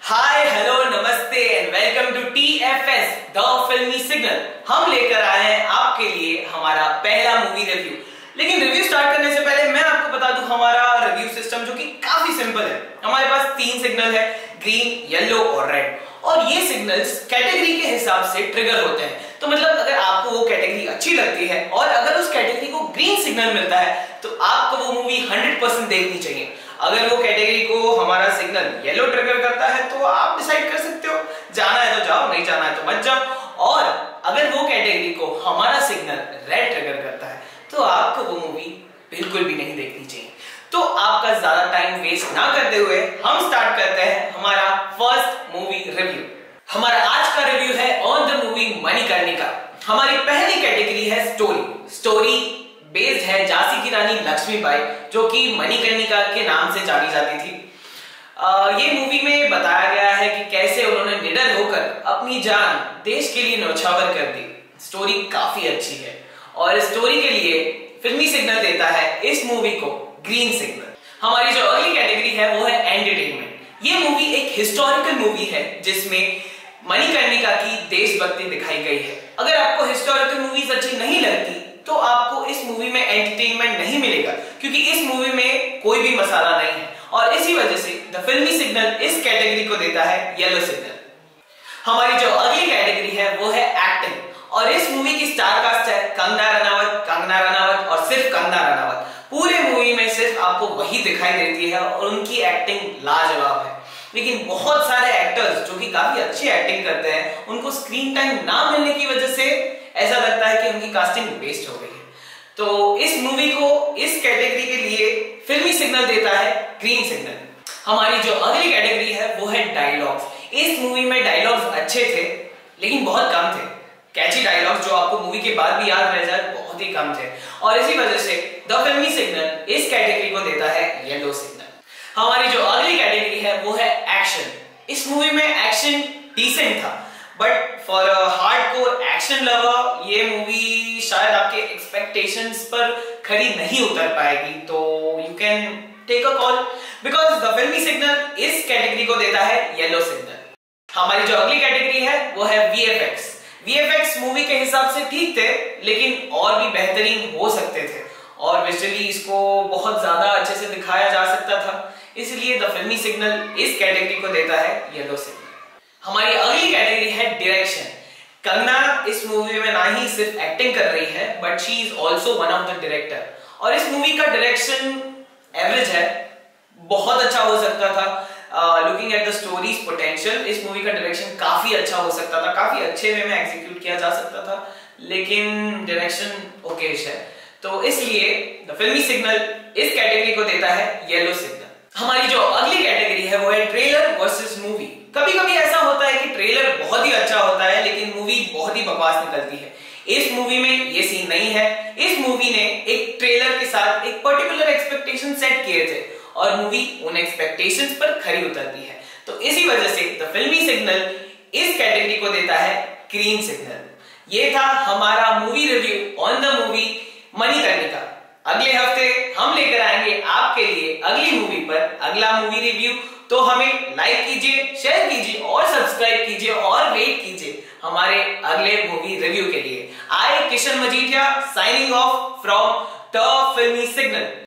हाय hello नमस्ते and welcome to TFS the फिल्मी signal. हम लेकर आए हैं आपके लिए हमारा पहला मूवी रिव्यू। लेकिन रिव्यू स्टार्ट करने से पहले मैं आपको बता दूं हमारा रिव्यू सिस्टम जो कि काफी सिंपल है। हमारे पास 3 सिग्नल है, ग्रीन, येलो और रेड, और ये सिग्नल्स कैटेगरी के हिसाब से ट्रिगर होते हैं। तो मतलब अगर आपको वो कैटेगरी अच्छी लगती है और अगर उस कैटेगरी को ग्रीन सिग्नल मिलता है तो आपको वो मूवी 100% देखनी चाहिए। अगर वो कैटेगरी को हमारा सिग्नल येलो ट्रिगर करता है तो आप डिसाइड कर सकते हो, जाना है तो जाओ, नहीं जाना है तो मत जाओ। और अगर वो कैटेगरी को हमारा सिग्नल रेड ट्रिगर करता है तो आपको वो मूवी बिल्कुल भी नहीं देखनी चाहिए। तो आपका ज्यादा टाइम वेस्ट ना करते हुए हम स्टार्ट करते हैं हमारा फर्स्ट मूवी रिव्यू। हमारा आज का रिव्यू है ऑन द मूवी मणिकर्णिका। हमारी पहली कैटेगरी है स्टोरी बेस्ड है झांसी की रानी लक्ष्मीबाई जो कि मणिकर्णिका के नाम से जानी जाती थी। ये मूवी में बताया गया है कि कैसे उन्होंने निडर होकर अपनी जान देश के लिए न्यौछावर कर दी। स्टोरी काफी अच्छी है और स्टोरी के लिए फिल्मी सिग्नल देता है इस मूवी को ग्रीन सिग्नल। हमारी जो अगली कैटेगरी है वो है एंटरटेनमेंट। ये मूवी एक हिस्टोरिकल मूवी है जिसमें मणिकर्णिका की देशभक्ति दिखाई गई है। अगर आपको हिस्टोरिकल मूवीज अच्छी नहीं लगती तो आपको इस मूवी में एंटरटेनमेंट नहीं मिलेगा, क्योंकि इस मूवी में कोई भी मसाला नहीं है और इसी वजह से द फिल्मी सिग्नल इस कैटेगरी को देता है येलो सिग्नल। हमारी जो अगली कैटेगरी है वो है एक्टिंग और इस मूवी की स्टार कास्ट है कंगना रनावत और सिर्फ कंगना रनावत। पूरे मूवी में सिर्फ आपको वही दिखाई देती है और उनकी एक्टिंग लाजवाब है। लेकिन बहुत सारे एक्टर्स जो कि काफी अच्छी एक्टिंग करते हैं उनको स्क्रीन टाइम ना मिलने की वजह से ऐसा लगता है कि उनकी कास्टिंग वेस्ट हो गई है। तो इस मूवी को इस कैटेगरी के लिए फिल्मी सिग्नल देता है ग्रीन सिग्नल। हमारी जो अगली कैटेगरी है वो है डायलॉग्स। इस मूवी में डायलॉग्स अच्छे थे लेकिन बहुत कम थे। कैची डायलॉग्स जो आपको मूवी के बाद भी याद रह जाए बहुत ही कम थे और इसी वजह से द फिल्मी सिग्नल इस कैटेगरी को देता है येलो सिग्नल। हमारी जो अगली कैटेगरी है वो है एक्शन। इस मूवी में एक्शन डिसेंट था but for a hardcore action lover ये मूवी शायद आपके एक्सपेक्टेशंस पर खरी नहीं उतर पाएगी। तो you can take a call because the फिल्मी सिग्नल इस कैटेगरी को देता है येलो सिग्नल। हमारी जो अगली कैटेगरी है वो है VFX। VFX मूवी के हिसाब से ठीक थे लेकिन और भी बेहतरीन हो सकते थे और विजुअली इसको बहुत ज्यादा अच्छे से दिखाया जा सकता था, इसलिए द फिल्मी सिग्नल इस कैटेगरी को देता है येलो सिग्नल। हमारी अगली कैटेगरी है डायरेक्शन। कंगना इस मूवी में ना ही सिर्फ एक्टिंग कर रही है but she is also one of the director और इस मूवी का डायरेक्शन एवरेज है, बहुत अच्छा हो सकता था। Looking at the stories potential इस मूवी का डायरेक्शन काफी अच्छा हो सकता था, काफी अच्छे वे में एग्जीक्यूट किया जा सकता था, लेकिन डायरेक्शन ओकेश है तो इसलिए द फिल्मी सिग्नल इस कैटेगरी को देता है येलो सिग्नल। हमारी जो अगली कैटेगरी है वो है ट्रेलर वर्सेस मूवी। कभी कभी ऐसा होता है कि ट्रेलर बहुत ही अच्छा होता है लेकिन मूवी बहुत ही बकवास निकलती है। इस मूवी में ये सीन नहीं है। इस मूवी ने एक ट्रेलर के साथ एक पर्टिकुलर एक्सपेक्टेशन सेट किए थे और मूवी उन एक्सपेक्टेशंस पर खरी उतरती है। तो इसी वजह से द फिल्मी सिग्नल इस कैटेगरी को देता है ग्रीन सिग्नल। ये था हमारा movie review on the movie Manikarnika. अगले हफ्ते हम लेकर आएंगे आपके लिए अगली मूवी पर अगला मूवी रिव्यू। तो हमें लाइक कीजिए, शेयर कीजिए और सब्सक्राइब कीजिए और वेट कीजिए हमारे अगले मूवी रिव्यू के लिए। I Kishan Majithia signing off from the फिल्मी सिग्नल।